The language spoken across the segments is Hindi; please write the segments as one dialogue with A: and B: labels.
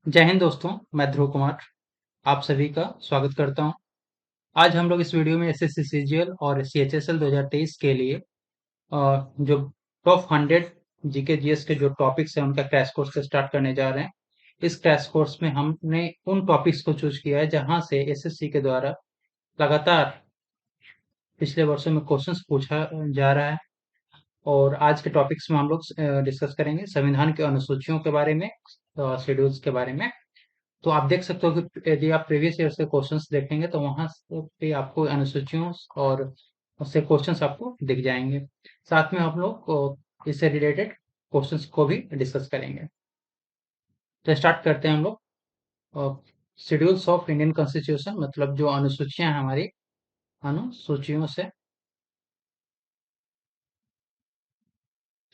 A: जय हिंद दोस्तों। मैं ध्रुव कुमार आप सभी का स्वागत करता हूं। आज हम लोग इस वीडियो में एसएससी सीजीएल और सीएचएसएल 2023 के लिए जो टॉप 100 जीके जीएस के जो टॉपिक्स हैं उनका क्रैश कोर्स से स्टार्ट करने जा रहे हैं। इस क्रैश कोर्स में हमने उन टॉपिक्स को चूज किया है जहां से एसएससी के द्वारा लगातार पिछले वर्षों में क्वेश्चंस पूछा जा रहा है। और आज के टॉपिक्स में हम लोग डिस्कस करेंगे संविधान के अनुसूचियों के बारे में, शेड्यूल्स के बारे में। तो आप देख सकते हो कि यदि आप प्रीवियस ईयर से क्वेश्चंस देखेंगे तो वहां पे आपको अनुसूचियों और उससे क्वेश्चंस आपको दिख जाएंगे। साथ में हम लोग इससे रिलेटेड क्वेश्चंस को भी डिस्कस करेंगे। तो स्टार्ट करते हैं हम लोग शेड्यूल्स ऑफ इंडियन कॉन्स्टिट्यूशन, मतलब जो अनुसूचियां हैं हमारी, अनुसूचियों से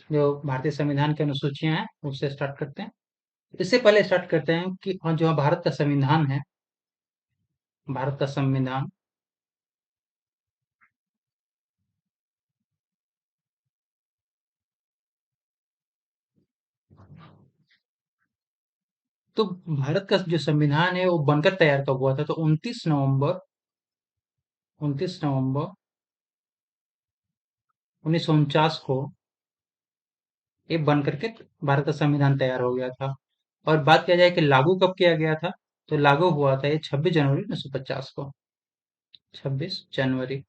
A: जो भारतीय संविधान की अनुसूचियां हैं उससे स्टार्ट करते हैं। इससे पहले स्टार्ट करते हैं कि जो भारत का संविधान है, भारत का संविधान, तो भारत का जो संविधान है वो बनकर तैयार कब हुआ था? तो 29 नवंबर 1949 को ये बन करके भारत का संविधान तैयार हो गया था। और बात किया जाए कि लागू कब किया गया था, तो लागू हुआ था ये 26 जनवरी 1950 को। 26 जनवरी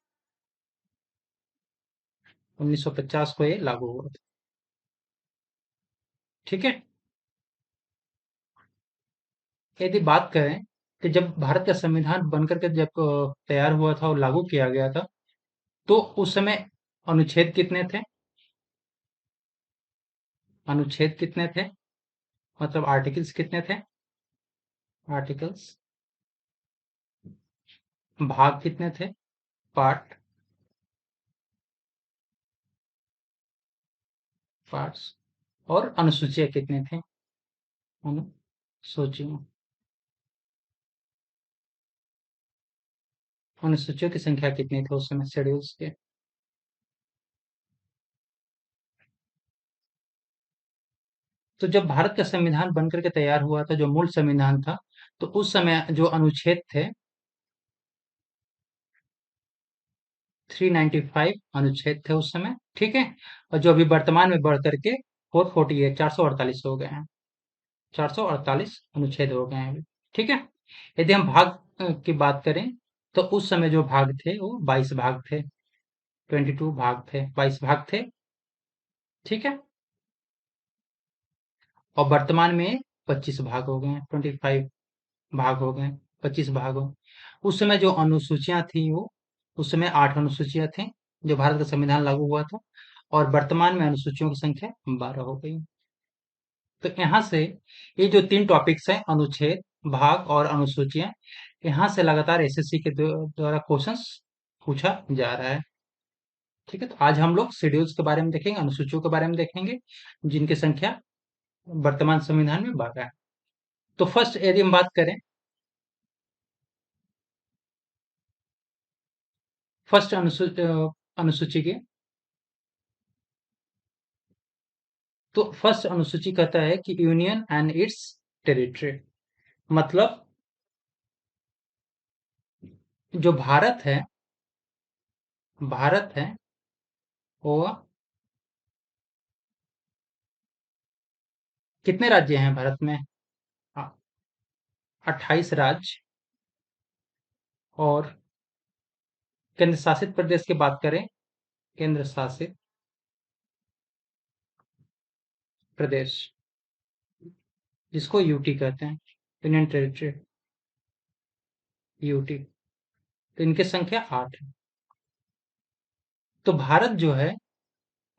A: 1950 को ये लागू हुआ था। ठीक है। यदि बात करें कि जब भारत का संविधान बनकर के जब तैयार हुआ था और लागू किया गया था, तो उस समय अनुच्छेद कितने थे? अनुच्छेद कितने थे, मतलब आर्टिकल्स कितने थे? आर्टिकल्स। भाग कितने थे? Part, parts. और अनुसूचियां कितने थे? अनुसूचियां, अनुसूचियों की संख्या कितनी थी उस समय शेड्यूल्स के? तो जब भारत का संविधान बनकर के तैयार हुआ था, जो मूल संविधान था, तो उस समय जो अनुच्छेद थे, 395 अनुच्छेद थे उस समय। ठीक है। और जो अभी वर्तमान में बढ़ करके 448, 448 हो गए हैं। 448 अनुच्छेद हो गए हैं अभी। ठीक है। यदि हम भाग की बात करें, तो उस समय जो भाग थे वो 22 भाग थे। 22 भाग थे, 22 भाग थे। ठीक है। और वर्तमान में 25 भाग हो गए हैं, 25 भाग हो गए, 25 भाग हो। उस समय जो अनुसूचियां थी वो, उस समय 8 अनुसूचियां थी जो भारत का संविधान लागू हुआ था। और वर्तमान में अनुसूचियों की संख्या 12 हो गई। तो यहाँ से ये जो तीन टॉपिक्स हैं, अनुच्छेद, भाग और अनुसूचियां, यहाँ से लगातार एसएससी के द्वारा क्वेश्चंस पूछा जा रहा है। ठीक है। तो आज हम लोग शेड्यूल्स के बारे में देखेंगे, अनुसूचियों के बारे में देखेंगे, जिनकी संख्या वर्तमान संविधान में 12 है। तो फर्स्ट यदि हम बात करें फर्स्ट अनुसूची की, तो फर्स्ट अनुसूची कहता है कि यूनियन एंड इट्स टेरिटरी, मतलब जो भारत है वो, कितने राज्य हैं भारत में? 28 राज्य। और केंद्र शासित प्रदेश की बात करें, केंद्र शासित प्रदेश, जिसको यूटी कहते हैं, यूनियन टेरिटरी, यूटी। तो इनकी संख्या 8 है। तो भारत जो है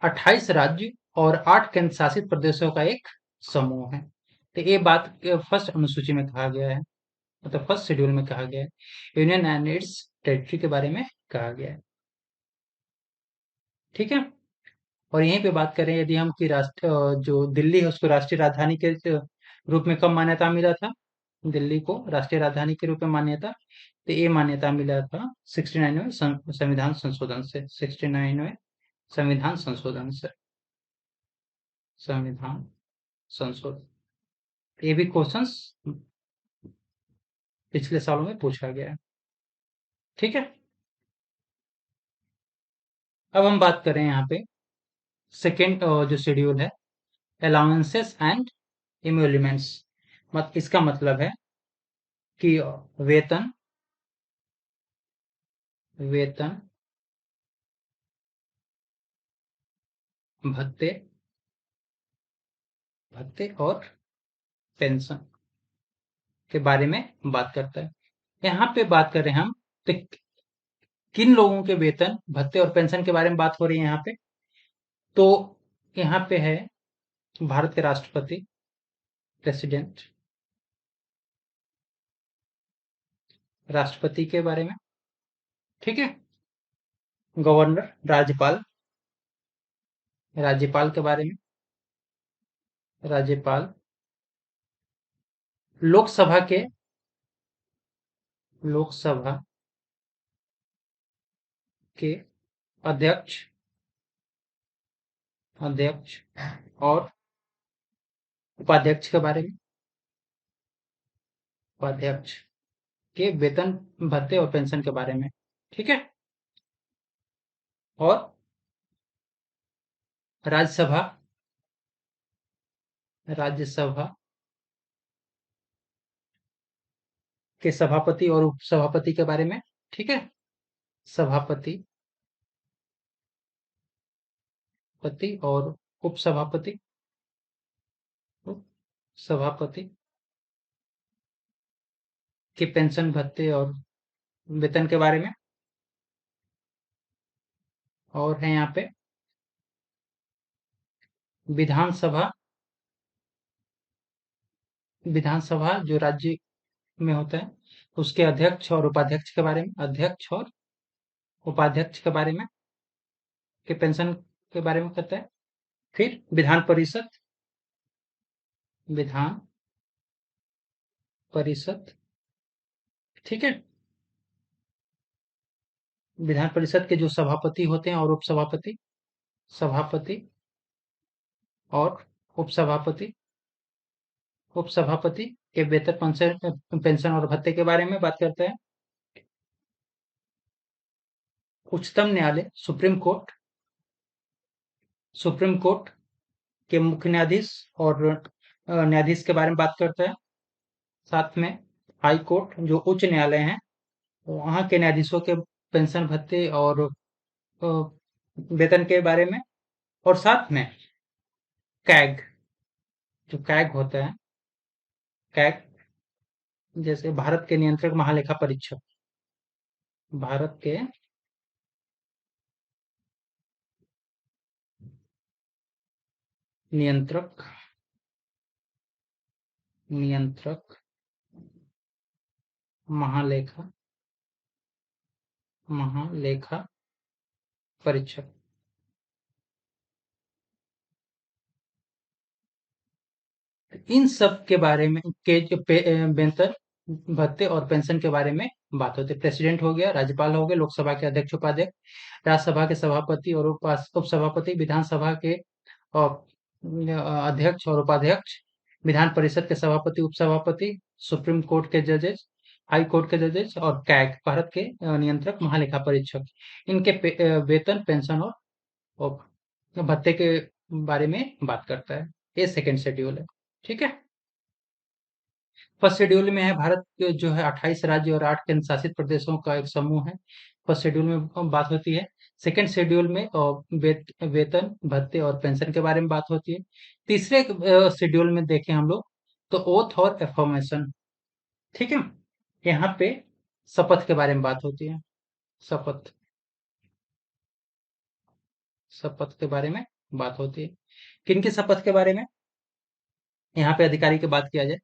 A: 28 राज्य और 8 केंद्र शासित प्रदेशों का एक समूह है। तो ये बात फर्स्ट अनुसूची में कहा गया है, मतलब फर्स्ट शेड्यूल में कहा गया है, यूनियन एंड इट्स टेरिटरी के बारे में कहा गया है। ठीक है। और यहीं पे बात करें यदि हम कि राष्ट्र जो दिल्ली है उसको राष्ट्रीय राजधानी के रूप में कब मान्यता मिला था? दिल्ली को राष्ट्रीय राजधानी के रूप में मान्यता, तो ये मान्यता मिला था 69वें संविधान संशोधन से। 69वें संविधान संशोधन से, संविधान संशोधन। ये भी क्वेश्चंस पिछले सालों में पूछा गया है। ठीक है, अब हम बात करें यहाँ पे सेकेंड जो शेड्यूल है, अलाउंसेस एंड इमोल्यूमेंट्स। इसका मतलब है कि वेतन वेतन भत्ते भत्ते और पेंशन के बारे में बात करता है। यहाँ पे बात करें हम, तो किन लोगों के वेतन भत्ते और पेंशन के बारे में बात हो रही है यहाँ पे। तो यहाँ पे है भारत के राष्ट्रपति, प्रेसिडेंट, राष्ट्रपति के बारे में। ठीक है, गवर्नर, राज्यपाल, राज्यपाल के बारे में, राज्यपाल, लोकसभा के लोकसभा के अध्यक्ष अध्यक्ष और उपाध्यक्ष के बारे में, उपाध्यक्ष के वेतन भत्ते और पेंशन के बारे में। ठीक है, और राज्यसभा राज्यसभा के सभापति और उपसभापति के बारे में। ठीक है, सभापति, पति और उपसभापति, उपसभापति के पेंशन भत्ते और वेतन के बारे में। और है यहाँ पे विधानसभा विधानसभा जो राज्य में होता है, उसके अध्यक्ष और उपाध्यक्ष के बारे में, अध्यक्ष और उपाध्यक्ष के बारे में, के पेंशन के बारे में कहता है। फिर विधान परिषद, विधान परिषद, ठीक है, विधान परिषद के जो सभापति होते हैं और उपसभापति, सभापति और उपसभापति, उपसभापति के वेतन, पेंशन और भत्ते के बारे में बात करते हैं। उच्चतम न्यायालय, सुप्रीम कोर्ट, सुप्रीम कोर्ट के मुख्य न्यायाधीश और न्यायाधीश के बारे में बात करते हैं। साथ में हाई कोर्ट जो उच्च न्यायालय हैं, वहाँ के न्यायाधीशों के पेंशन भत्ते और वेतन के बारे में। और साथ में कैग, जो कैग होता है, कैग जैसे भारत के नियंत्रक महालेखा परीक्षक, भारत के नियंत्रक नियंत्रक महालेखा महालेखा परीक्षक, इन सब के बारे में के जो वेतन भत्ते और पेंशन के बारे में बात होती है। प्रेसिडेंट हो गया, राज्यपाल हो गए, लोकसभा के अध्यक्ष उपाध्यक्ष, राज्यसभा के सभापति और उपसभापति, विधानसभा के अध्यक्ष और उपाध्यक्ष, विधान परिषद के सभापति उपसभापति, सुप्रीम कोर्ट के जजेस, हाई कोर्ट के जजेस और कैग भारत के नियंत्रक महालेखा परीक्षक, इनके वेतन, पेंशन और भत्ते के बारे में बात करता है। ये सेकेंड शेड्यूल है। ठीक है, फर्स्ट शेड्यूल में है भारत के जो है 28 राज्य और 8 केंद्र शासित प्रदेशों का एक समूह है। फर्स्ट शेड्यूल में बात होती है। सेकेंड शेड्यूल में वेतन भत्ते और पेंशन के बारे में बात होती है। तीसरे शेड्यूल में देखें हम लोग, तो ओथ और एफर्मेशन। ठीक है, यहाँ पे शपथ के बारे में बात होती है। शपथ शपथ के बारे में बात होती है। किनकी शपथ के बारे में? यहाँ पे अधिकारी की बात किया जाए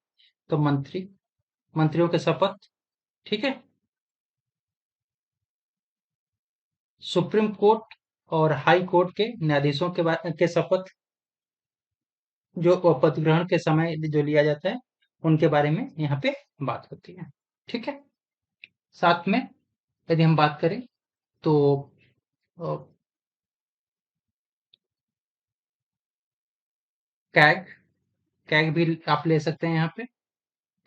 A: तो मंत्रियों के शपथ। ठीक है, सुप्रीम कोर्ट और हाई कोर्ट के न्यायाधीशों के शपथ, जो पद ग्रहण के समय जो लिया जाता है, उनके बारे में यहाँ पे बात होती है। ठीक है, साथ में यदि हम बात करें तो कैग कैग भी आप ले सकते हैं यहाँ पे।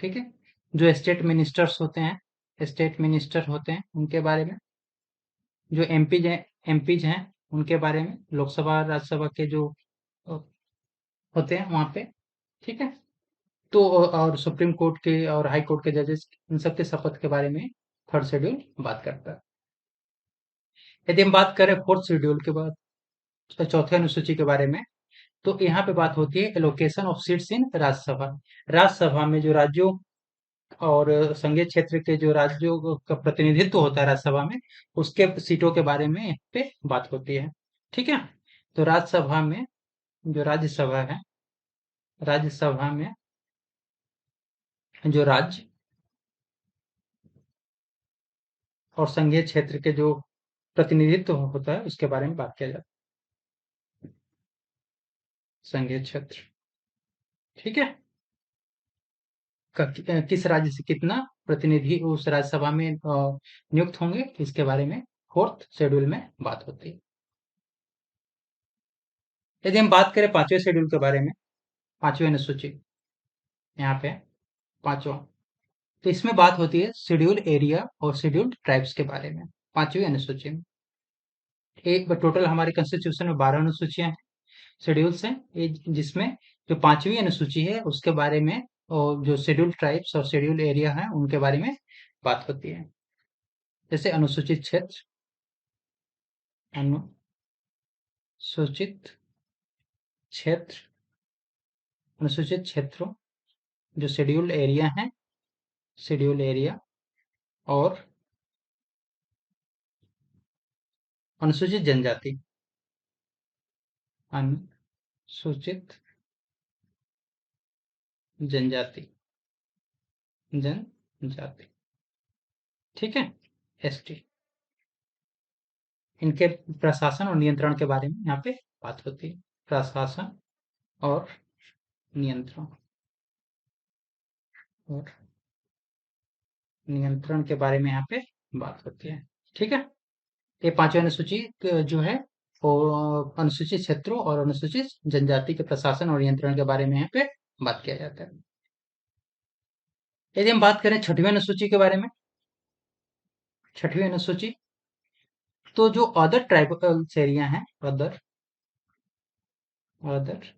A: ठीक है, जो स्टेट मिनिस्टर्स होते हैं, स्टेट मिनिस्टर होते हैं उनके बारे में, जो एमपीज हैं उनके बारे में, लोकसभा राज्यसभा के जो अ, होते हैं वहां पे। ठीक है, तो और सुप्रीम कोर्ट के और हाई कोर्ट के जजेस, इन सब के शपथ के बारे में थर्ड शेड्यूल बात करता है। यदि हम बात करें फोर्थ शेड्यूल के बाद चौथे अनुसूची के बारे में, तो यहाँ पे बात होती है allocation of seats in Rajya Sabha. Rajya Sabha में जो राज्यों और संघीय क्षेत्र के जो राज्यों का प्रतिनिधित्व होता है राज्यसभा में, उसके सीटों के बारे में यहाँ पे बात होती है। ठीक है, तो राज्यसभा में जो राज्यसभा है, राज्यसभा में जो राज्य और संघीय क्षेत्र के जो प्रतिनिधित्व होता है उसके बारे में बात किया जाता है। संघीय क्षेत्र, ठीक है, किस राज्य से कितना प्रतिनिधि उस राज्यसभा में नियुक्त होंगे, इसके बारे में फोर्थ शेड्यूल में बात होती है। यदि हम बात करें पांचवें शेड्यूल के बारे में, पांचवें अनुसूची यहाँ पे पांचवा, तो इसमें बात होती है शेड्यूल एरिया और शेड्यूल्ड ट्राइब्स के बारे में। पांचवी अनुसूची में एक टोटल हमारे कॉन्स्टिट्यूशन में 12 अनुसूचियां हैं, शेड्यूल्स हैं, जिसमें जो पांचवी अनुसूची है उसके बारे में और जो शेड्यूल ट्राइब्स और शेड्यूल एरिया है उनके बारे में बात होती है। जैसे अनुसूचित क्षेत्र, अनुसूचित क्षेत्र, अनुसूचित क्षेत्रों, जो शेड्यूल्ड एरिया है, शेड्यूल एरिया, और अनुसूचित जनजाति, अनुसूचित जनजाति, जनजाति, ठीक है, एसटी, इनके प्रशासन और नियंत्रण के बारे में यहाँ पे बात होती है। प्रशासन और नियंत्रण, और नियंत्रण के बारे में यहाँ पे बात होती है। ठीक है, ये पांचवी अनुसूची जो है वो अनुसूचित क्षेत्रों और अनुसूचित जनजाति के प्रशासन और नियंत्रण के बारे में यहाँ पे बात किया जाता है। यदि हम बात करें छठवीं अनुसूची के बारे में, छठवीं अनुसूची, तो जो अदर ट्राइबल एरिया हैं, other other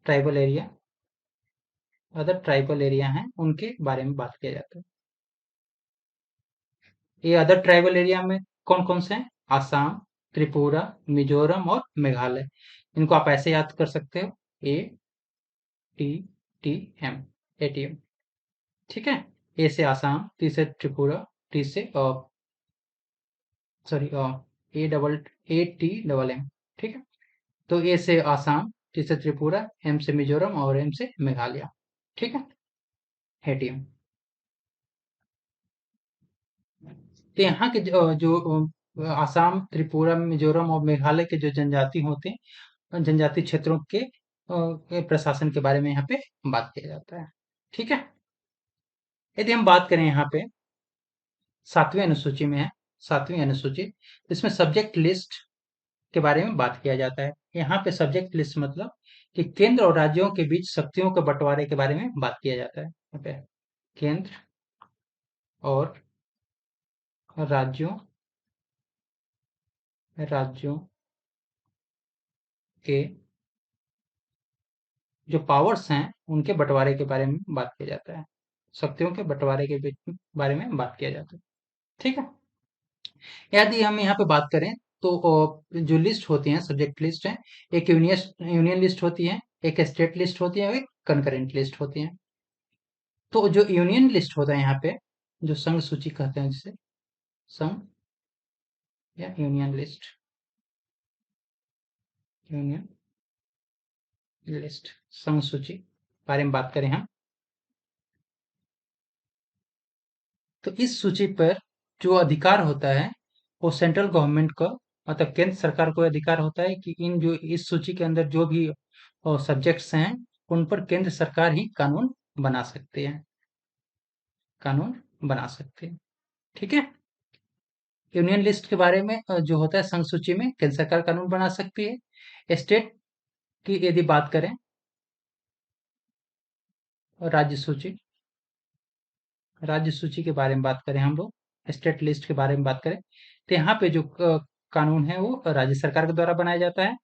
A: tribal area, other tribal area हैं उनके बारे में बात किया जाता है। ये अदर ट्राइबल एरिया में कौन कौन से हैं? आसाम, त्रिपुरा, मिजोरम और मेघालय। इनको आप ऐसे याद कर सकते हो, A T T M, ATM. ठीक है, ए से आसाम, टी से त्रिपुरा, टी से sorry A double A T double M. ठीक है, तो ए से आसाम, टी से त्रिपुरा, एम से मिजोरम और एम से मेघालय। ठीक है, एटीएम। तो यहाँ के आसाम, त्रिपुरा, मिजोरम और मेघालय के जो जनजाति होते हैं, जनजाति क्षेत्रों के प्रशासन के बारे में यहाँ पे बात किया जाता है। ठीक है, यदि हम बात करें यहाँ पे सातवीं अनुसूची में है, सातवीं अनुसूची, इसमें सब्जेक्ट लिस्ट के बारे में बात किया जाता है। यहाँ पे सब्जेक्ट लिस्ट मतलब कि केंद्र और राज्यों के बीच शक्तियों के बंटवारे के बारे में बात किया जाता है। यहाँ पे केंद्र और राज्यों राज्यों के जो पावर्स हैं उनके बंटवारे के बारे में बात किया जाता है, शक्तियों के बंटवारे के बारे में बात किया जाता है। ठीक है, यदि हम यहाँ पे बात करें तो जो लिस्ट होती है, सब्जेक्ट लिस्ट है, एक यूनियन लिस्ट होती है, एक स्टेट लिस्ट होती है और एक कंकरेंट लिस्ट होती है। तो जो यूनियन लिस्ट होता है यहाँ पे, जो संघ सूची कहते हैं जिसे, संघ या यूनियन लिस्ट, यूनियन लिस्ट, संघ सूची बारे में बात करें हम, तो इस सूची पर जो अधिकार होता है वो सेंट्रल गवर्नमेंट का, मतलब केंद्र सरकार को अधिकार होता है कि इन जो इस सूची के अंदर जो भी सब्जेक्ट्स हैं उन पर केंद्र सरकार ही कानून बना सकते हैं, कानून बना सकते हैं। ठीक है, यूनियन लिस्ट के बारे में जो होता है संघ सूची में केंद्र सरकार कानून बना सकती है। स्टेट की यदि बात करें, राज्य सूची, राज्य सूची के बारे में बात करें हम लोग, स्टेट लिस्ट के बारे में बात करें, तो यहाँ पे जो कानून है वो राज्य सरकार के द्वारा बनाया जाता है।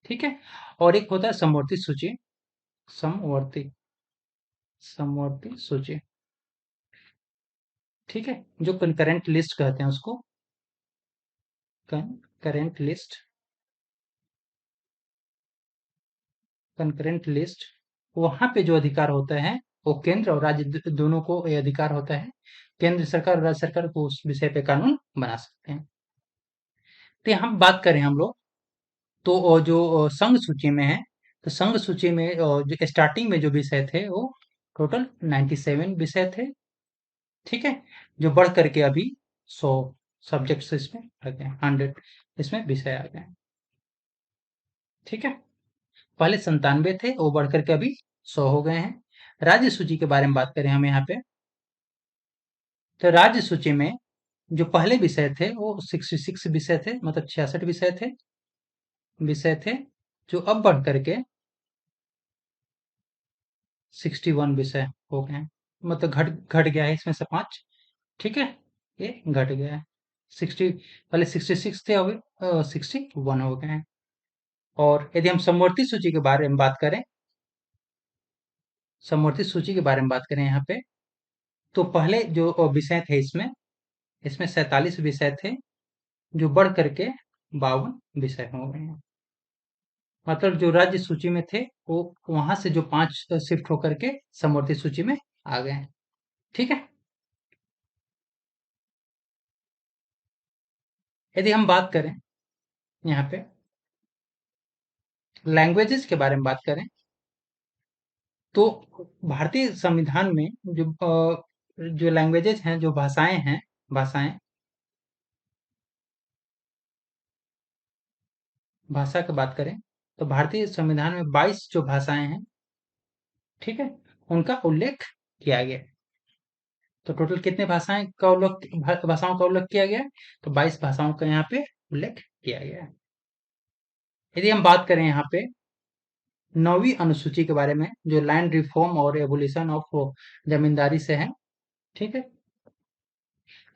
A: ठीक है। और एक होता है समवर्ती सूची, समवर्ती समवर्ती सूची। ठीक है। जो कंकरेंट लिस्ट कहते हैं उसको, कंकरेंट लिस्ट, कंकरेंट लिस्ट। वहां पे जो अधिकार होता है वो केंद्र और राज्य दोनों को ये अधिकार होता है। केंद्र सरकार और राज्य सरकार को उस विषय पे कानून बना सकते हैं। तो यहाँ बात करें हम लोग, तो जो संघ सूची में है, तो संघ सूची में जो स्टार्टिंग में जो विषय थे वो टोटल 97 विषय थे। ठीक है। जो बढ़ करके अभी 100 सब्जेक्ट्स इसमें आ गए, 100 इसमें विषय आ गए। ठीक है। पहले 97 थे, वो बढ़ करके अभी 100 हो गए हैं। राज्य सूची के बारे में बात करें हम यहाँ पे, तो राज्य सूची में जो पहले विषय थे वो 66 विषय थे, मतलब 66 विषय थे, जो अब बढ़ करके 61 विषय हो गए हैं। मतलब घट घट गया है इसमें से 5। ठीक है। ये घट गया है। 60, पहले 66 थे, अभी 61 हो गए हैं। और यदि हम समवर्ती सूची के बारे में बात करें, समवर्ती सूची के बारे में बात करें यहाँ पे, तो पहले जो विषय थे इसमें, इसमें 47 विषय थे, जो बढ़ करके 52 विषय हो गए हैं। मतलब जो राज्य सूची में थे वो वहां से जो 5 शिफ्ट होकर के समवर्ती सूची में आ गए हैं। ठीक है। यदि हम बात करें यहाँ पे लैंग्वेजेस के बारे में बात करें, तो भारतीय संविधान में जो लैंग्वेजेस हैं, जो भाषाएं हैं, भाषाएं, भाषा की बात करें, तो भारतीय संविधान में 22 जो भाषाएं हैं, ठीक है, उनका उल्लेख किया गया है। तो टोटल कितने भाषाओं का उल्लेख किया गया है? तो 22 भाषाओं का यहाँ पे उल्लेख किया गया है। यदि हम बात करें यहाँ पे 9वीं अनुसूची के बारे में, जो लैंड रिफॉर्म और एबोलिशन ऑफ जमींदारी से है। ठीक है।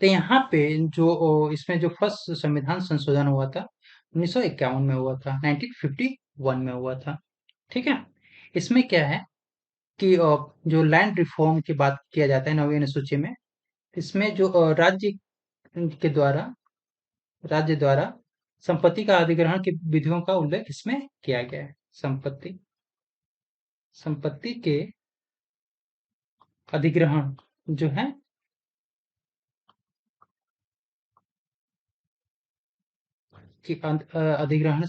A: तो यहाँ पे जो इसमें जो फर्स्ट संविधान संशोधन हुआ था 1951 में हुआ था, 1951 में हुआ था। ठीक है। इसमें क्या है कि जो लैंड रिफॉर्म की बात किया जाता है 9वीं अनुसूची में, इसमें जो के द्वारा राज्य द्वारा संपत्ति का अधिग्रहण की विधियों का उल्लेख इसमें किया गया है। संपत्ति के अधिग्रहण जो है, कि अधिग्रहण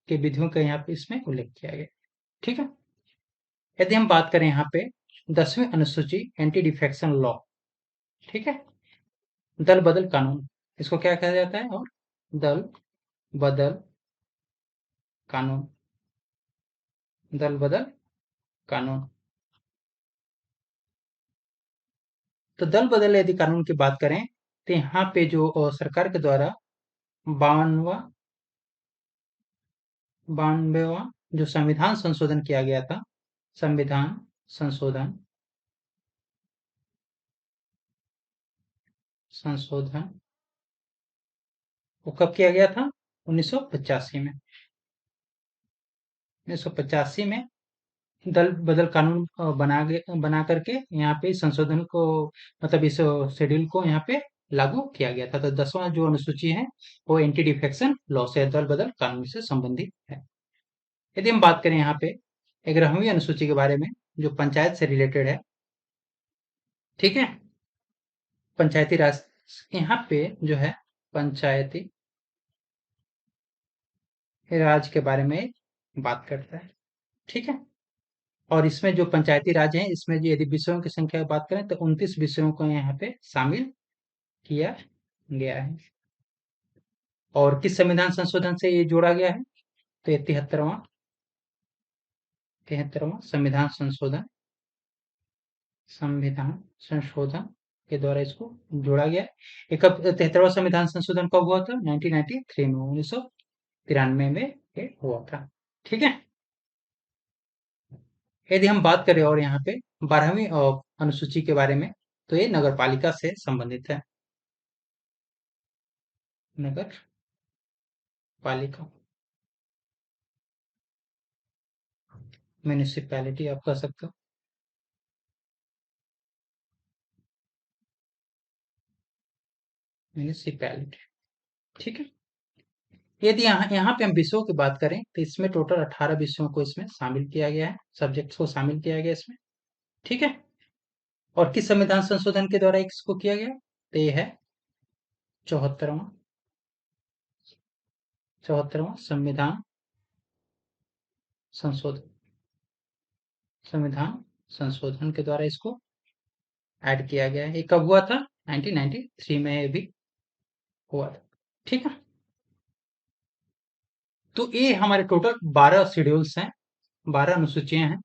A: के विधियों का यहाँ पे इसमें उल्लेख किया गया। ठीक है। यदि हम बात करें यहाँ पे 10वीं अनुसूची एंटी डिफेक्शन लॉ, ठीक है, दल बदल कानून, इसको क्या कहा जाता है? और दल बदल कानून, दल बदल कानून। तो दल बदल यदि कानून की बात करें, तो यहाँ पे जो सरकार के द्वारा 52वां 92वां जो संविधान संशोधन किया गया था, संविधान संशोधन संशोधन वो कब किया गया था? 1985 में। 1985 में दल बदल कानून बना करके यहाँ पे संशोधन को, मतलब इस शेड्यूल को यहाँ पे लागू किया गया था। तो 10वां जो अनुसूची है वो एंटी डिफेक्शन लॉ से, दल बदल कानून से संबंधित है। यदि हम बात करें यहाँ पे 11वीं अनुसूची के बारे में, जो पंचायत से रिलेटेड है, ठीक है, पंचायती राज, यहाँ पे जो है पंचायती राज के बारे में बात करता है। ठीक है। और इसमें जो पंचायती राज है, इसमें जो यदि विषयों की संख्या की बात करें तो 29 विषयों को यहाँ पे शामिल किया गया है। और किस संविधान संशोधन से ये जोड़ा गया है? तो ये 73वां संविधान संशोधन, संविधान संशोधन के द्वारा इसको जोड़ा गया है। ये कब 73वां संविधान संशोधन कब हुआ था? 1993 में, 1993 में ये हुआ था। ठीक है। यदि हम बात करें और यहाँ पे 12वीं अनुसूची के बारे में। तो ये नगर पालिका से संबंधित है। नगर पालिका, म्यूनिसिपैलिटी आप कह सकते हो। म्यूनिसिपैलिटी, ठीक है। यदि यहाँ यहाँ पे हम विषयों की बात करें तो इसमें टोटल 18 विषयों को इसमें शामिल किया गया है, सब्जेक्ट्स को शामिल किया गया है इसमें, ठीक है। और किस संविधान संशोधन के द्वारा इसको किया गया, तो ये है 74वां 74वां संशोधन संविधान संशोधन के द्वारा इसको ऐड किया गया है। ये कब हुआ था? 1993 में ये भी हुआ था, ठीक है। तो ये हमारे टोटल 12 शेड्यूल्स हैं, 12 अनुसूचियां हैं,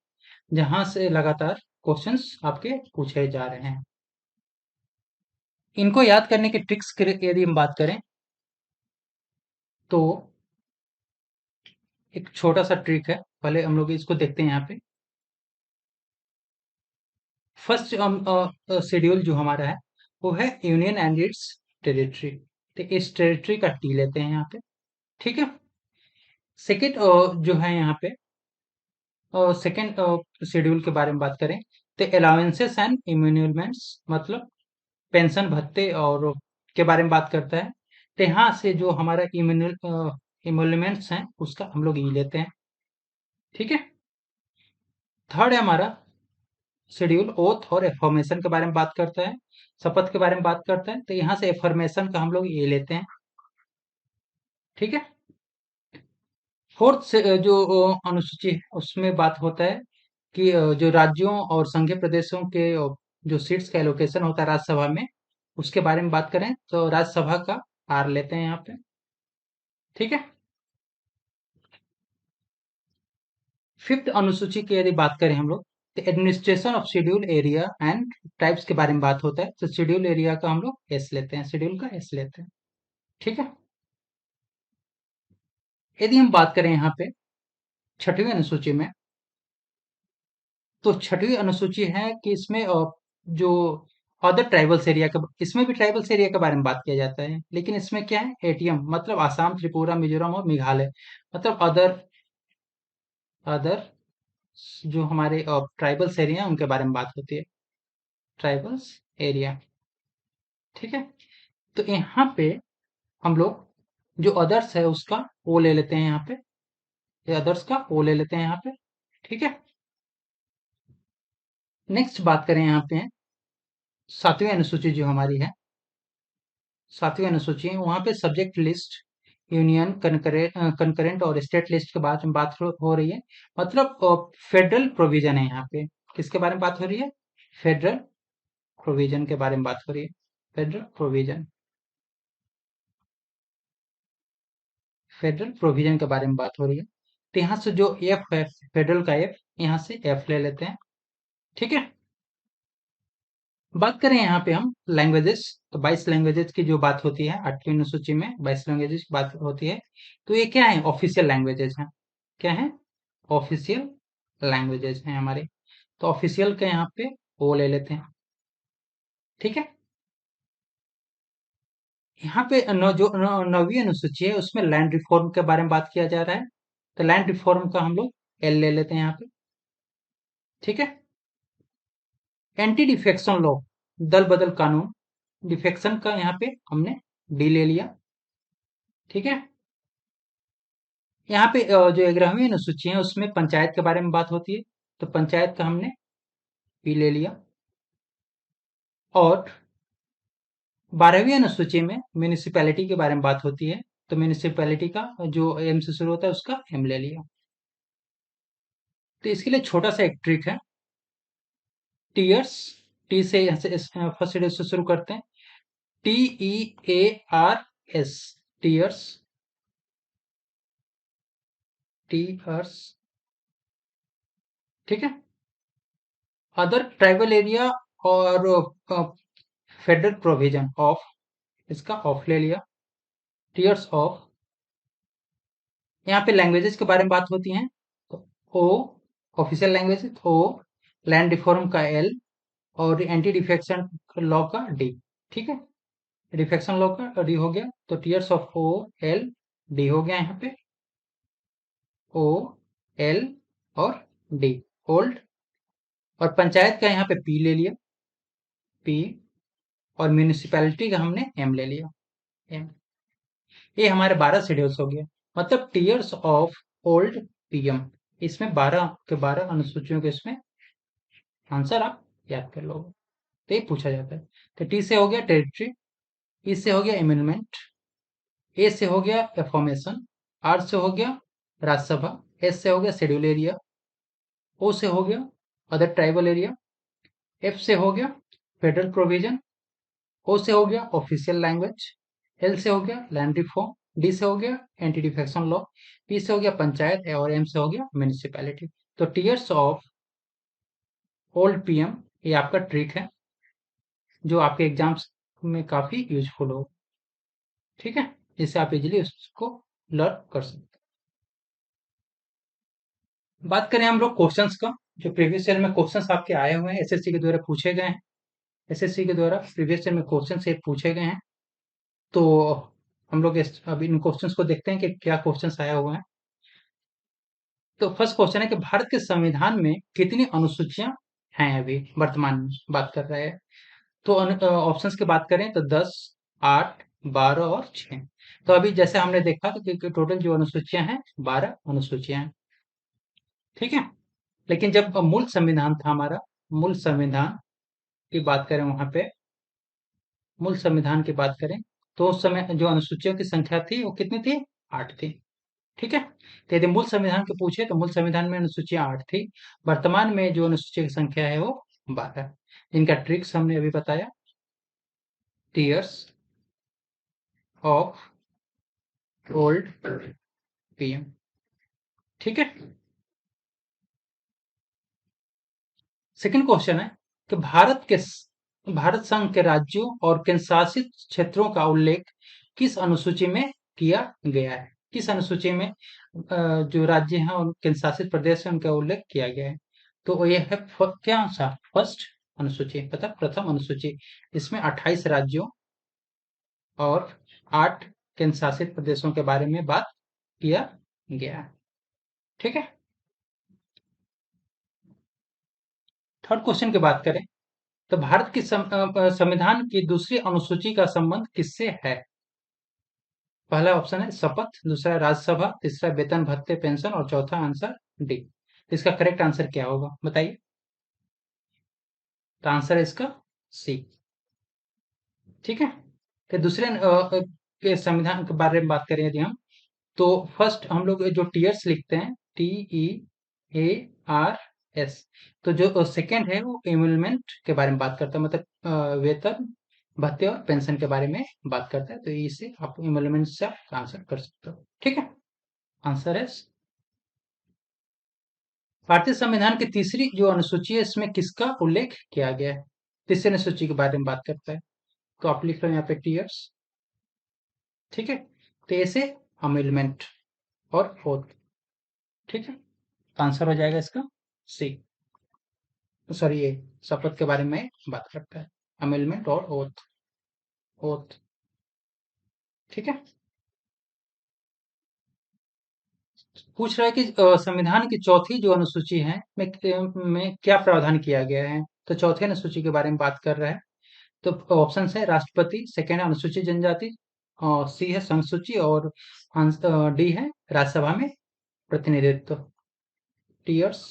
A: जहां से लगातार क्वेश्चंस आपके पूछे जा रहे हैं। इनको याद करने के ट्रिक्स की यदि हम बात करें तो एक छोटा सा ट्रिक है, पहले हम लोग इसको देखते हैं यहाँ पे। फर्स्ट शेड्यूल जो हमारा है वो है यूनियन एंड इट्स टेरिटरी। तो इस टेरिटरी का टी लेते हैं यहाँ पे, ठीक है। सेकेंड जो है यहाँ पे सेकेंड शेड्यूल के बारे में बात करें तो अलाउंसेस एंड इम्यूनमेंट्स, मतलब पेंशन भत्ते और के बारे में बात करता है। तो यहाँ से जो हमारा इम्यूनमेंट्स हैं उसका हम लोग ई लेते हैं, ठीक है। थर्ड है हमारा शेड्यूल ओथ और एफर्मेशन के बारे में बात करता है, शपथ के बारे में बात करता है। तो यहाँ से एफर्मेशन का हम लोग ये लेते हैं, ठीक है। फोर्थ से जो अनुसूची है उसमें बात होता है कि जो राज्यों और संघीय प्रदेशों के जो सीट्स का एलोकेशन होता है राज्यसभा में, उसके बारे में बात करें तो राज्यसभा का आर लेते हैं यहाँ पे, ठीक है। फिफ्थ अनुसूची की यदि बात करें हम लोग तो administration of schedule area and types के बारे में बात होता है। तो शेड्यूल एरिया का हम लोग एस लेते हैं, शेड्यूल का एस लेते हैं, ठीक है। यदि हम बात करें यहाँ पे छठवीं अनुसूची में, तो छठवीं अनुसूची है कि इसमें जो अदर ट्राइबल्स एरिया का, इसमें भी ट्राइबल्स एरिया के बारे में बात किया जाता है, लेकिन इसमें क्या है एटीएम, मतलब आसाम, त्रिपुरा, मिजोरम और मेघालय, मतलब अदर अदर जो हमारे ट्राइबल्स एरिया उनके बारे में बात होती है, ट्राइबल्स एरिया, ठीक है। तो यहाँ पे हम लोग जो अदर्स है उसका ओ ले लेते हैं यहाँ पे, अदर्स का ओ ले लेते हैं यहाँ पे, ठीक है। नेक्स्ट बात करें यहाँ पे सातवीं अनुसूची जो हमारी है, सातवीं अनुसूची है, वहां पे सब्जेक्ट लिस्ट यूनियन कंकरेंट और स्टेट लिस्ट के बारे में बात हो रही है, मतलब फेडरल प्रोविजन है यहाँ पे। किसके बारे में बात हो रही है? फेडरल प्रोविजन के बारे में बात हो रही है, फेडरल प्रोविजन, फेडरल प्रोविजन के बारे में बात हो रही है। तो यहाँ से जो एफ है फेडरल का एफ, यहाँ से एफ ले लेते हैं, ठीक है। बात करें यहाँ पे हम लैंग्वेजेस, तो 22 लैंग्वेजेस की जो बात होती है 8वीं अनुसूची में 22 लैंग्वेजेस की बात होती है। तो ये क्या है? ऑफिशियल लैंग्वेजेस हैं। क्या है? ऑफिशियल लैंग्वेजेस हैं हमारे। तो ऑफिशियल के यहाँ पे ओ ले लेते हैं, ठीक है। यहाँ पे जो नौवीं अनुसूची है उसमें लैंड रिफॉर्म के बारे में बात किया जा रहा है। तो लैंड रिफॉर्म का हम लोग एल ले लेते हैं यहाँ पे, ठीक है। एंटी डिफेक्शन लॉ, दल बदल कानून, डिफेक्शन का यहाँ पे हमने डी ले लिया, ठीक है। यहाँ पे जो 11वीं अनुसूची है उसमें पंचायत के बारे में बात होती है, तो पंचायत का हमने पी ले लिया। और 12वीं अनुसूची में म्यूनिसिपैलिटी के बारे में बात होती है, तो म्यूनिसिपैलिटी का जो एम से शुरू होता है उसका एम ले लिया। तो इसके लिए छोटा सा एक ट्रिक है, टीयर्स, टी से यहाँ से फर्स्ट शेड्यूल से शुरू करते हैं, TEARS, टीयर्स, टीयर्स, ठीक है। अदर ट्राइबल एरिया और फेडरल प्रोविजन ऑफ, इसका ऑफ ले लिया, टीयर्स ऑफ। यहाँ पे लैंग्वेजेस के बारे में बात होती है, तो O official language O, land reform का एल, और एंटी डिफेक्शन लॉ का डी। ठीक है, डिफेक्शन लॉ का डी हो गया, तो tears of O L D हो गया यहाँ पे, ओ एल और डी, ओल्ड। और पंचायत का यहाँ पे पी ले लिया, पी। और म्यूनिसिपैलिटी का हमने एम ले लिया, एम। ये हमारे 12 शेड्यूल्स हो गए, मतलब टीयर्स ऑफ ओल्ड पीएम। इसमें 12 के 12 अनुसूचियों के इसमें आंसर आप याद कर लोगे, तो ये पूछा जाता है। तो टी से हो गया टेरिटरी, ई से हो गया एम्यूनमेंट, ए से हो गया फॉर्मेशन, आर से हो गया राज्यसभा, एस से हो गया शेड्यूल एरिया, ओ से हो गया अदर ट्राइबल एरिया, एफ से हो गया फेडरल प्रोविजन, ओ से हो गया ऑफिशियल लैंग्वेज, एल से हो गया लैंड रिफॉर्म, डी से हो गया एंटी डिफेक्शन लॉ, पी से हो गया पंचायत, और एम से हो गया म्यूनिसिपैलिटी। तो टीयर्स ऑफ ओल्ड पीएम ये आपका ट्रिक है, जो आपके एग्जाम्स में काफी यूजफुल हो। ठीक है, जिससे आप इजिली उसको लर्न कर सकते हैं। बात करें हम लोग क्वेश्चंस का, जो प्रीवियस ईयर में क्वेश्चंस आपके आए हुए हैं, एसएससी के द्वारा पूछे गए हैं। एसएससी के द्वारा प्रीवियस ईयर में क्वेश्चन से पूछे गए हैं। तो हम लोग अब इन क्वेश्चंस को देखते हैं कि क्या क्वेश्चंस आया हुआ है। तो फर्स्ट क्वेश्चन है कि भारत के संविधान में कितनी अनुसूचियां हैं, अभी वर्तमान में बात कर रहे हैं। तो ऑप्शंस की बात करें तो 10, 8, 12 और 6। तो अभी जैसे हमने देखा कि टोटल जो अनुसूचियां हैं 12 अनुसूचियां हैं। ठीक है, लेकिन जब मूल संविधान था हमारा, मूल संविधान की बात करें, वहां पे मूल संविधान की बात करें, तो उस समय जो अनुसूचियों की संख्या थी वो कितनी थी, 8 थी। ठीक है, तो यदि मूल संविधान के पूछे तो मूल संविधान में अनुसूचियां 8 थी। वर्तमान में जो अनुसूची की संख्या है वो 12। जिनका ट्रिक्स हमने अभी बताया, टीयर्स ऑफ ओल्ड पीएम। ठीक है, सेकंड क्वेश्चन है कि भारत संघ के राज्यों और केंद्र शासित क्षेत्रों का उल्लेख किस अनुसूची में किया गया है। किस अनुसूची में जो राज्य हैं और केंद्र शासित प्रदेश है उनका उल्लेख किया गया है। तो ये है क्या सा फर्स्ट अनुसूची, मतलब प्रथम अनुसूची। इसमें 28 राज्यों और 8 केंद्र शासित प्रदेशों के बारे में बात किया गया है। ठीक है, थर्ड क्वेश्चन की बात करें तो भारत की संविधान की दूसरी अनुसूची का संबंध किससे है। पहला ऑप्शन है शपथ, दूसरा राज्यसभा, तीसरा वेतन भत्ते पेंशन, और चौथा आंसर डी। इसका करेक्ट आंसर क्या होगा बताइए। तो आंसर है इसका सी। ठीक है, तो दूसरे के संविधान के बारे में बात करें यदि हम, तो फर्स्ट हम लोग जो टीयर्स लिखते हैं, TEARS, तो जो सेकंड है वो एमुलमेंट के बारे में बात करता है, मतलब वेतन भत्ते और पेंशन के बारे में बात करता है। तो इसे आप एमुलमेंट से आप आंसर कर सकते हो। ठीक है, आंसर है भारतीय संविधान की तीसरी जो अनुसूची है इसमें किसका उल्लेख किया गया है। तीसरी अनुसूची के बारे में बात करता है, तो आप लिख लो यहाँ पे टीयर्स। ठीक है, तो ऐसे अमेलमेंट और ओथ। ठीक है, तो आंसर हो जाएगा इसका सी। सॉरी, ये शपथ के बारे में बात करता है, अमेलमेंट और ओथ। ओथ। ठीक है, पूछ रहा है कि संविधान की चौथी जो अनुसूची है में क्या प्रावधान किया गया है। तो चौथी अनुसूची के बारे में बात कर रहा है। तो ऑप्शन है राष्ट्रपति, सेकेंड है अनुसूचित जनजाति, सी है संसूची, और डी है राज्यसभा में प्रतिनिधित्व। टीयर्स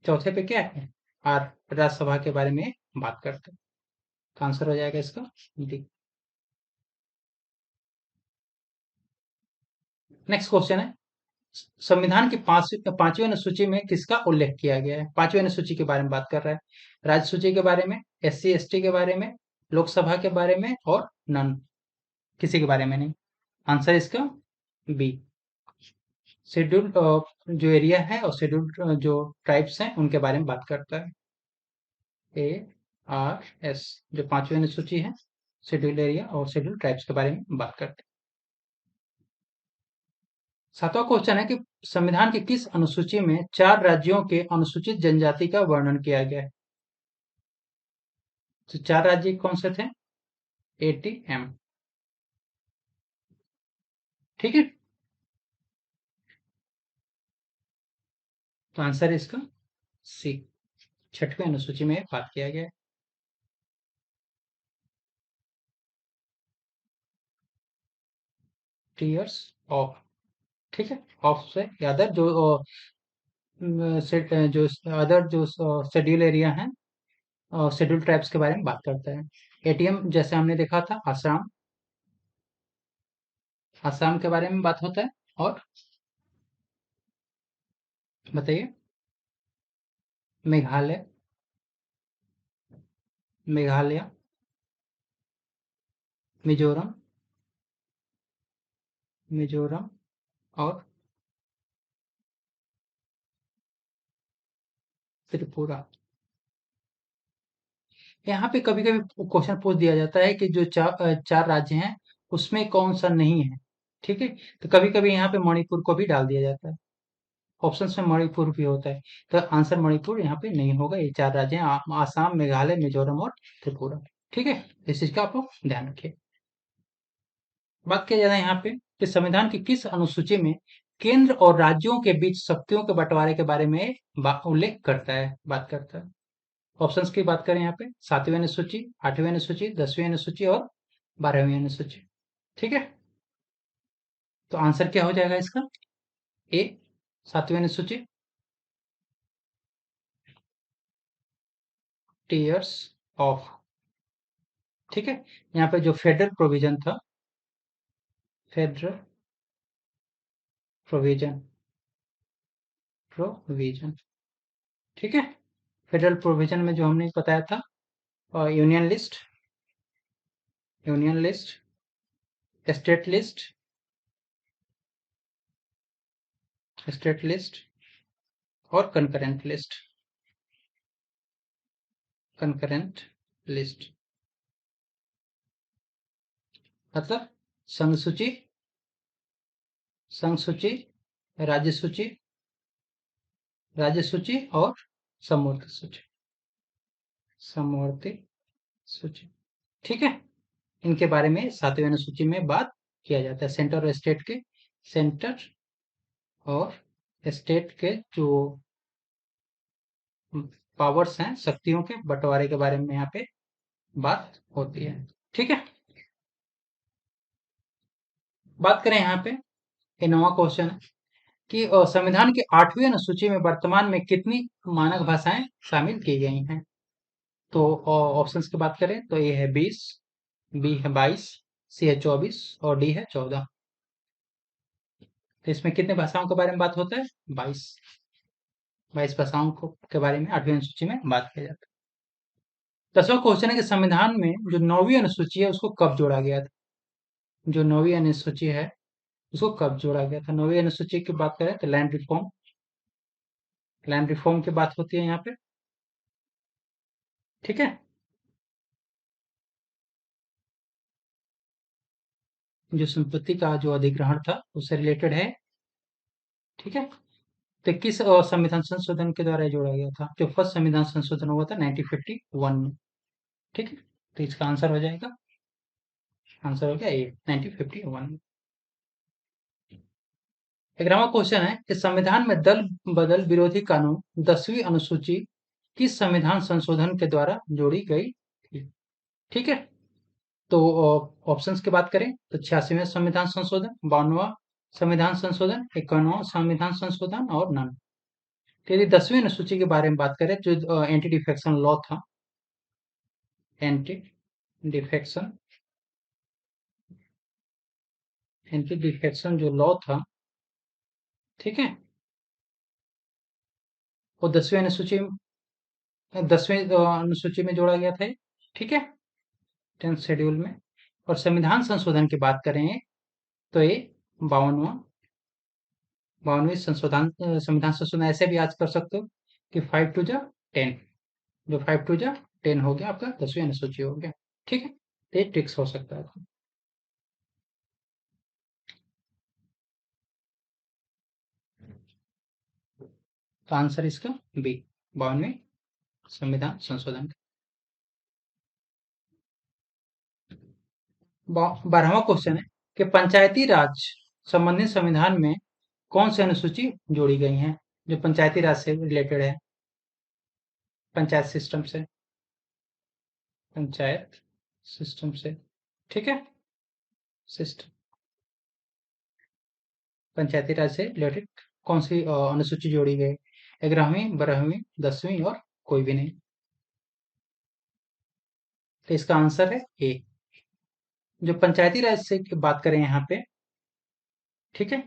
A: चौथे पे क्या है, आर, राज्यसभा के बारे में बात करते हैं। तो आंसर हो जाएगा इसका डी। नेक्स्ट क्वेश्चन है, संविधान की पांचवी अनुसूची में किसका उल्लेख किया गया है। पांचवी अनुसूची के बारे में बात कर रहा है, राज्य सूची के बारे में, SC ST के बारे में, लोकसभा के बारे में, और नन, किसी के बारे में नहीं। आंसर इसका बी, शेड्यूल्ड जो एरिया है और शेड्यूल्ड जो ट्राइब्स हैं उनके बारे में बात करता है। ARS जो पांचवी अनुसूची है, शेड्यूल्ड एरिया और शेड्यूल्ड ट्राइब्स के बारे में बात करते हैं। सातवां क्वेश्चन है कि संविधान की किस अनुसूची में 4 राज्यों के अनुसूचित जनजाति का वर्णन किया गया है? तो 4 राज्य कौन से थे? एटीएम। ठीक है, तो आंसर है इसका सी। छठवीं अनुसूची में बात किया गया है। Tears of. ठीक है, ऑफ से अदर जो जो अदर जो शेड्यूल एरिया है, शेड्यूल ट्राइब्स के बारे में बात करता है। एटीएम जैसे हमने देखा था आसाम, आसाम के बारे में बात होता है। और बताइए। मेघालय, मेघालय, मिजोरम, मिजोरम और त्रिपुरा। यहाँ पे कभी-कभी क्वेश्चन पूछ दिया जाता है कि जो 4 राज्य हैं, उसमें कौन-सा नहीं है, ठीक है? तो कभी-कभी यहाँ पे मणिपुर को भी डाल दिया जाता है। ऑप्शंस में मणिपुर भी होता है, तो आंसर मणिपुर यहाँ पे नहीं होगा। ये 4 राज्य हैं आसाम, मेघालय, मिजोरम और त्रिपुरा, ठीक है? इस चीज़ का आप लोग ध्यान रखिए। बात किया जा रहा है यहाँ पे कि संविधान की किस अनुसूची में केंद्र और राज्यों के बीच शक्तियों के बंटवारे के बारे में उल्लेख करता है, बात करता है। ऑप्शंस की बात करें यहाँ पे 7वीं अनुसूची, 8वीं अनुसूची, 10वीं अनुसूची और 12वीं अनुसूची। ठीक है, तो आंसर क्या हो जाएगा इसका? ए 7वीं अनुसूची। Tears of. ठीक है, यहाँ पे जो फेडरल प्रोविजन था, फेडरल प्रोविजन, प्रोविजन, ठीक है। फेडरल प्रोविजन में जो हमने बताया था, union list, union list, state list, state list और कंकरेंट लिस्ट, कंकरेंट लिस्ट मतलब संघ सूची, संघ सूची, राज्य सूची, राज्य सूची और समवर्ती सूची, समवर्ती सूची। ठीक है, इनके बारे में 7वीं अनुसूची में बात किया जाता है। सेंटर और स्टेट के, सेंटर और स्टेट के जो पावर्स हैं, शक्तियों के बंटवारे के बारे में यहाँ पे बात होती है। ठीक है, बात करें यहाँ पे, ये नवा क्वेश्चन है कि संविधान की 8वीं अनुसूची में वर्तमान में कितनी मानक भाषाएं शामिल की गई हैं? तो ऑप्शंस की बात करें तो ए है 20, बी है 22, सी है 24 और डी है 14। तो इसमें कितने भाषाओं के बारे में बात होता है? 22, 22 भाषाओं के बारे में 8वीं अनुसूची में बात किया जाता है। 10वां क्वेश्चन है कि संविधान में जो 9वीं अनुसूची है उसको कब जोड़ा गया था? जो 9वीं अनुसूची है उसको कब जोड़ा गया था? 9वीं अनुसूची की बात करें तो लैंड रिफॉर्म, लैंड रिफॉर्म की बात होती है यहाँ पे। ठीक है, जो संपत्ति का जो अधिग्रहण था उससे रिलेटेड है। ठीक है, तो किस संविधान संशोधन के द्वारा जोड़ा गया था? जो फर्स्ट संविधान संशोधन हुआ था 1951 में। ठीक है, तो इसका आंसर हो जाएगा, आंसर हो गया ए 1951 में। 11वां क्वेश्चन है कि संविधान में दल बदल विरोधी कानून 10वीं अनुसूची किस संविधान संशोधन के द्वारा जोड़ी गई थी? ठीक है, तो ऑप्शंस की बात करें तो 86वें संविधान संशोधन, 52वां संविधान संशोधन, 51वां संविधान संशोधन और नन। तो यदि 10वीं अनुसूची के बारे में बात करें जो एंटी डिफेक्शन लॉ था, एंटी डिफेक्शन, एंटी डिफेक्शन जो लॉ था, ठीक है, वो 10वीं अनुसूची में जोड़ा गया था। ठीक है, 10th शेड्यूल में। और संविधान संशोधन की बात करें तो ये 52वां, 52वीं संविधान संशोधन ऐसे भी याद कर सकते हो कि 5 टू जा 10, जो 5 टू जा 10 हो गया आपका 10वीं अनुसूची हो गया। ठीक है, तो ये ट्रिक्स हो सकता है। तो आंसर इसका बी, 52वें संविधान संशोधन। 12वां क्वेश्चन है कि पंचायती राज संबंधी संविधान में कौन सी अनुसूची जोड़ी गई है, जो पंचायती राज से रिलेटेड है, पंचायत सिस्टम से, पंचायत सिस्टम से, ठीक है, सिस्टम, पंचायती राज से रिलेटेड कौन सी अनुसूची जोड़ी गई? 11वीं, 12वीं, 10वीं और कोई भी नहीं। तो इसका आंसर है ए। जो पंचायती राज से की बात करें यहाँ पे, ठीक है,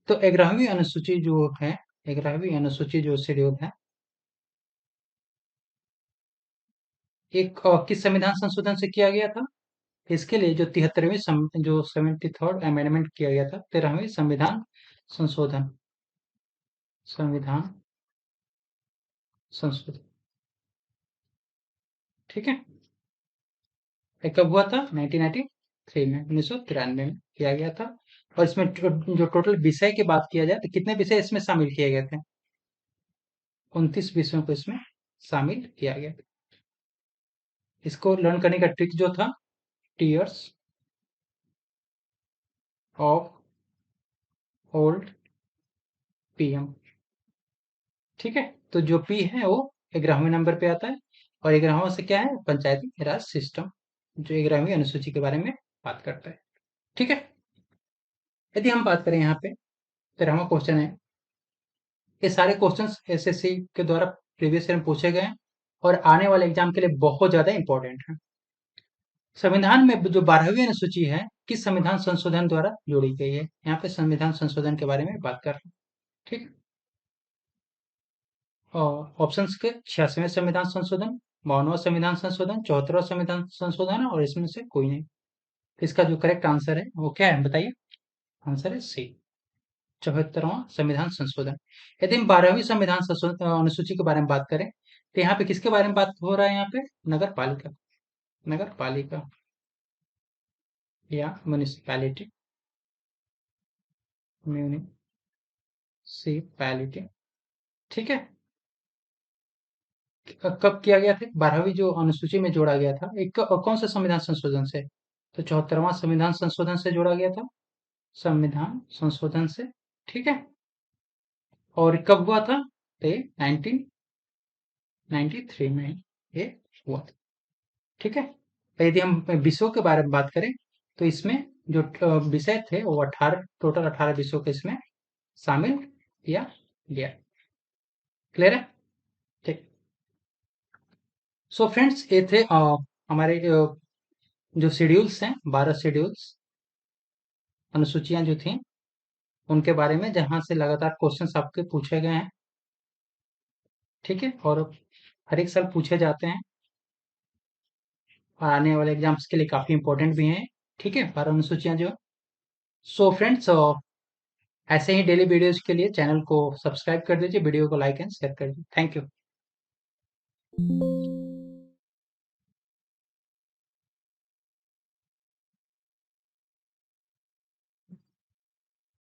A: तो 11वीं अनुसूची जो है, 11वीं अनुसूची जो शेड्यूल है, एक किस संविधान संशोधन से किया गया था? इसके लिए जो 73वीं जो 73rd अमेंडमेंट किया गया था, 13वीं संविधान संशोधन, संविधान संशोधन, ठीक है, ये कब हुआ था? 1993 में, 1993 में किया गया था। और इसमें जो टोटल विषय की बात किया जाए तो कितने विषय इसमें शामिल किए गए थे? 29 विषयों को इसमें शामिल किया गया था। इसको लर्न करने का ट्रिक जो था, टीयर्स ऑफ ओल्ड पीएम, ठीक है। तो जो पी है वो 11वें नंबर पे आता है, और 11वां से क्या है? पंचायती राज सिस्टम, जो 11वीं अनुसूची के बारे में बात करता है, ठीक है। यदि हम बात करें यहाँ पे, 13वां क्वेश्चन है, ये सारे क्वेश्चंस एसएससी के द्वारा प्रीवियस ईयर में पूछे गए हैं और आने वाले एग्जाम के लिए बहुत ज्यादा इंपॉर्टेंट है। संविधान में जो 12वीं अनुसूची है, किस संविधान संशोधन द्वारा जोड़ी गई है? यहाँ पे संविधान संशोधन के बारे में बात कर रहे हैं, ठीक। और ऑप्शंस के 86वें संविधान संशोधन, 52वां संविधान संशोधन, 74वां संविधान संशोधन है, और इसमें से कोई नहीं। तो इसका जो करेक्ट आंसर है वो क्या है बताइए? आंसर है सी, 74वां संविधान संशोधन। यदि हम 12वीं संविधान अनुसूची के बारे में बात करें, तो यहाँ पे किसके बारे में बात हो रहा है? यहाँ पे नगर पालिका, नगर पालिका या म्यूनिसिपैलिटी, म्यूनिसिपैलिटी, ठीक है। कब किया गया था? 12वीं जो अनुसूची में जोड़ा गया था, एक कौन सा संविधान संशोधन से? तो 74वां संविधान संशोधन से जोड़ा गया था, संविधान संशोधन से, ठीक है। और कब हुआ था? तो 1993 में ये हुआ था, ठीक है। तो यदि हम विषयों के बारे में बात करें, तो इसमें जो विषय थे वो 18, टोटल 18 विषयों के इसमें शामिल किया गया। क्लियर है? ठीक। सो फ्रेंड्स, ये थे हमारे जो शेड्यूल्स हैं, 12 शेड्यूल्स, अनुसूचियां जो थी उनके बारे में, जहां से लगातार क्वेश्चंस आपके पूछे गए हैं, ठीक है, और हर एक साल पूछे जाते हैं और आने वाले एग्जाम्स के लिए काफी इंपॉर्टेंट भी हैं, ठीक है, 12 अनुसूचियां जो। सो फ्रेंड्स, ऐसे ही डेली वीडियोज के लिए चैनल को सब्सक्राइब कर दीजिए, वीडियो को लाइक एंड शेयर कर दीजिए। Thank you.